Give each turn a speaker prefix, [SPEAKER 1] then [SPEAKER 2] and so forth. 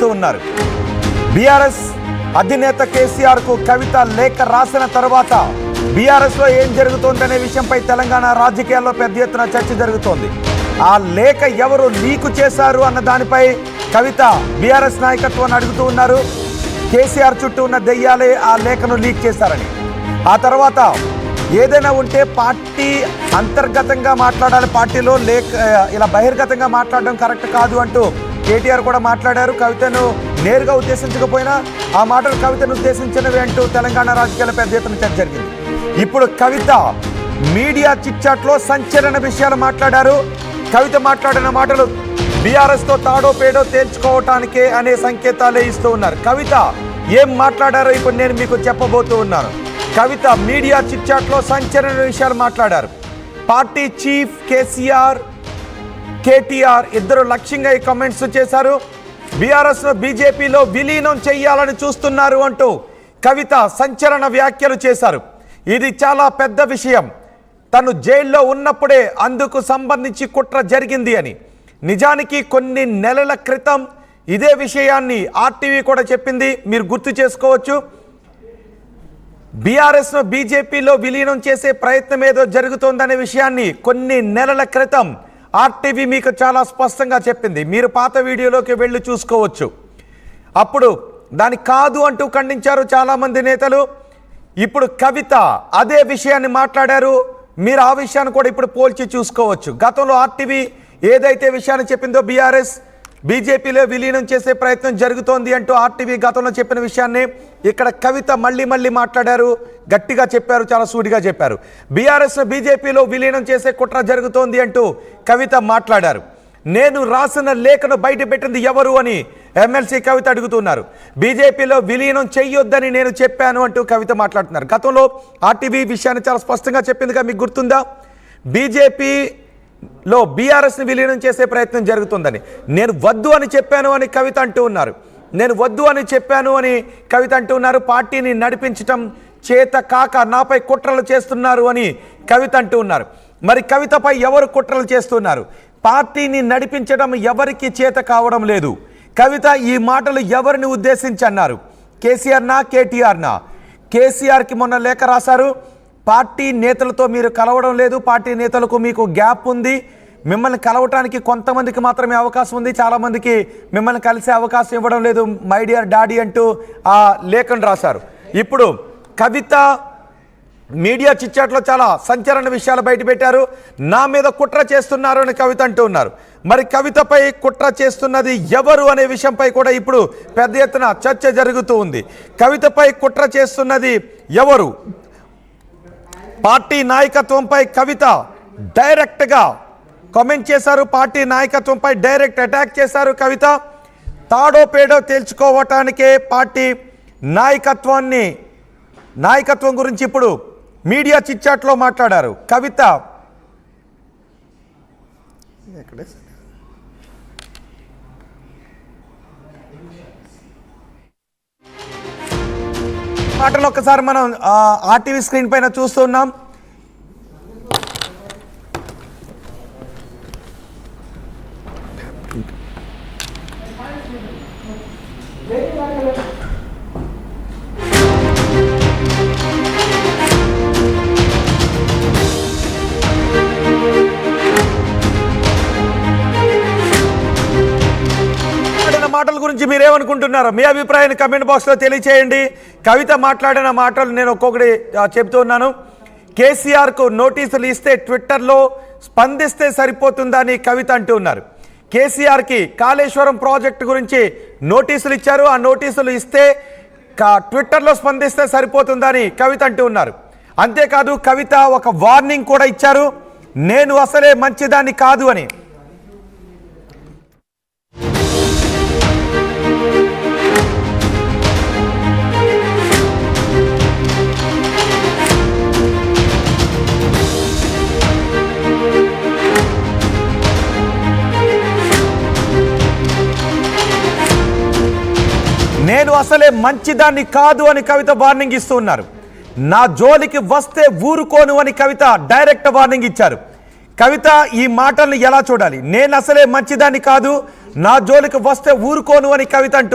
[SPEAKER 1] ఉన్నారు. బీఆర్ఎస్ అధినేత కేసీఆర్ కు కవిత లేఖ రాసిన తర్వాత బీఆర్ఎస్ లో ఏం జరుగుతోందనే విషయంపై తెలంగాణ రాజకీయాల్లో పెద్ద ఎత్తున చర్చ జరుగుతోంది. ఆ లేఖ ఎవరు లీకు చేశారు అన్న దానిపై కవిత బీఆర్ఎస్ నాయకత్వాన్ని అడుగుతూ ఉన్నారు. కేసీఆర్ చుట్టూ ఉన్న దెయ్యాలే ఆ లేఖను లీక్ చేశారని, ఆ తర్వాత ఏదైనా ఉంటే పార్టీ అంతర్గతంగా మాట్లాడాలి, పార్టీలో లేఖ ఇలా బహిర్గతంగా మాట్లాడడం కరెక్ట్ కాదు అంటూ కేటీఆర్ కూడా మాట్లాడారు. కవితను నేరుగా ఉద్దేశించకపోయినా ఆ మాటలు కవితను ఉద్దేశించినవి అంటూ తెలంగాణ రాజకీయాల పెద్ద ఎత్తున చర్చ జరిగింది. ఇప్పుడు కవిత మీడియా చిట్చాట్లో సంచలన విషయాలు మాట్లాడారు. కవిత మాట్లాడిన మాటలు బీఆర్ఎస్తో తాడో పేడో తేల్చుకోవటానికే అనే సంకేతాలే ఇస్తూ ఉన్నారు. కవిత ఏం మాట్లాడారో ఇప్పుడు నేను మీకు చెప్పబోతూ ఉన్నాను. కవిత మీడియా చిట్చాట్లో సంచలన విషయాలు మాట్లాడారు. పార్టీ చీఫ్ కేసీఆర్, కేటీఆర్ ఇద్దరు లక్ష్యంగా ఈ కామెంట్స్ చేశారు. బీఆర్ఎస్ను బీజేపీలో విలీనం చేయాలని చూస్తున్నారు అంటూ కవిత సంచలన వ్యాఖ్యలు చేశారు. ఇది చాలా పెద్ద విషయం. తను జైల్లో ఉన్నప్పుడే అందుకు సంబంధించి కుట్ర జరిగింది అని. నిజానికి కొన్ని నెలల క్రితం ఇదే విషయాన్ని ఆర్టీవీ కూడా చెప్పింది, మీరు గుర్తు చేసుకోవచ్చు. బీఆర్ఎస్ను బీజేపీలో విలీనం చేసే ప్రయత్నం ఏదో జరుగుతోందనే విషయాన్ని కొన్ని నెలల క్రితం ఆర్టీవీ మీకు చాలా స్పష్టంగా చెప్పింది. మీరు పాత వీడియోలోకి వెళ్ళి చూసుకోవచ్చు. అప్పుడు దాని కాదు అంటూ ఖండించారు చాలామంది నేతలు. ఇప్పుడు కవిత అదే విషయాన్ని మాట్లాడారు. మీరు ఆ విషయాన్ని కూడా ఇప్పుడు పోల్చి చూసుకోవచ్చు. గతంలో ఆర్టీవీ ఏదైతే విషయాన్ని చెప్పిందో బీఆర్ఎస్ బీజేపీలో విలీనం చేసే ప్రయత్నం జరుగుతోంది అంటూ ఆర్టీవీ గతంలో చెప్పిన విషయాన్ని ఇక్కడ కవిత మళ్ళీ మాట్లాడారు, గట్టిగా చెప్పారు, చాలా సూటిగా చెప్పారు. బీఆర్ఎస్ బీజేపీలో విలీనం చేసే కుట్ర జరుగుతోంది అంటూ కవిత మాట్లాడారు. నేను రాసిన లేఖను బయట పెట్టింది ఎవరు అని ఎమ్మెల్సీ కవిత అడుగుతున్నారు. బీజేపీలో విలీనం చెయ్యొద్దని నేను చెప్పాను అంటూ కవిత మాట్లాడుతున్నారు. గతంలో ఆర్టీవీ విషయాన్ని చాలా స్పష్టంగా చెప్పిందిగా, మీకు గుర్తుందా? బీజేపీలో బీఆర్ఎస్ని విలీనం చేసే ప్రయత్నం జరుగుతుందని నేను వద్దు అని చెప్పాను అని కవిత అంటూ ఉన్నారు. నేను వద్దు అని చెప్పాను అని కవిత అంటూ ఉన్నారు. పార్టీని నడిపించటం చేత కాక నాపై కుట్రలు చేస్తున్నారు అని కవిత అంటూ ఉన్నారు. మరి కవితపై ఎవరు కుట్రలు చేస్తున్నారు? పార్టీని నడిపించడం ఎవరికి చేత కావడం లేదు. కవిత ఈ మాటలు ఎవరిని ఉద్దేశించి అన్నారు? కేసీఆర్నా, కేటీఆర్నా? కేసీఆర్కి మొన్న లేఖ రాశారు. పార్టీ నేతలతో మీరు కలవడం లేదు, పార్టీ నేతలకు మీకు గ్యాప్ ఉంది, మిమ్మల్ని కలవటానికి కొంతమందికి మాత్రమే అవకాశం ఉంది, చాలామందికి మిమ్మల్ని కలిసే అవకాశం ఇవ్వడం లేదు, మై డియర్ డాడీ అంటూ ఆ లేఖను రాశారు. ఇప్పుడు కవిత మీడియా చిట్చాట్లో చాలా సంచలన విషయాలు బయటపెట్టారు. నా మీద కుట్ర చేస్తున్నారు అని కవిత అంటూ ఉన్నారు. మరి కవితపై కుట్ర చేస్తున్నది ఎవరు అనే విషయంపై కూడా ఇప్పుడు పెద్ద ఎత్తున చర్చ జరుగుతూ ఉంది. కవితపై కుట్ర చేస్తున్నది ఎవరు? పార్టీ నాయకత్వంపై కవిత డైరెక్ట్గా కామెంట్ చేశారు. పార్టీ నాయకత్వంపై డైరెక్ట్ అటాక్ చేశారు కవిత. తాడో పేడో తేల్చుకోవటానికే పార్టీ నాయకత్వం గురించి ఇప్పుడు మీడియా చిట్చాట్లో మాట్లాడారు కవిత. మాటలు ఒక్కసారి మనం ఆర్టీవీ స్క్రీన్ పైన చూస్తున్నాం. మాటల గురించి మీరేమనుకుంటున్నారు? మీ అభిప్రాయాన్ని కమెంట్ బాక్స్లో తెలియచేయండి. కవిత మాట్లాడిన మాటలు నేను ఒక్కొక్కటి చెప్తూ ఉన్నాను. కేసీఆర్కు నోటీసులు ఇస్తే ట్విట్టర్లో స్పందిస్తే సరిపోతుందని కవిత అంటూ ఉన్నారు. కేసీఆర్కి కాళేశ్వరం ప్రాజెక్టు గురించి నోటీసులు ఇచ్చారు. ఆ నోటీసులు ఇస్తే ట్విట్టర్లో స్పందిస్తే సరిపోతుందని కవిత అంటూ ఉన్నారు. అంతేకాదు కవిత ఒక వార్నింగ్ కూడా ఇచ్చారు, నేను అసలే మంచిదాన్ని కాదు అని. నేను అసలే మంచిదాన్ని కాదు అని కవిత వార్నింగ్ ఇస్తూ ఉన్నారు. నా జోలికి వస్తే ఊరుకోను అని కవిత డైరెక్ట్ వార్నింగ్ ఇచ్చారు. కవిత ఈ మాటలను ఎలా చూడాలి? నేను అసలే మంచిదాన్ని కాదు, నా జోలికి వస్తే ఊరుకోను అని కవిత అంటూ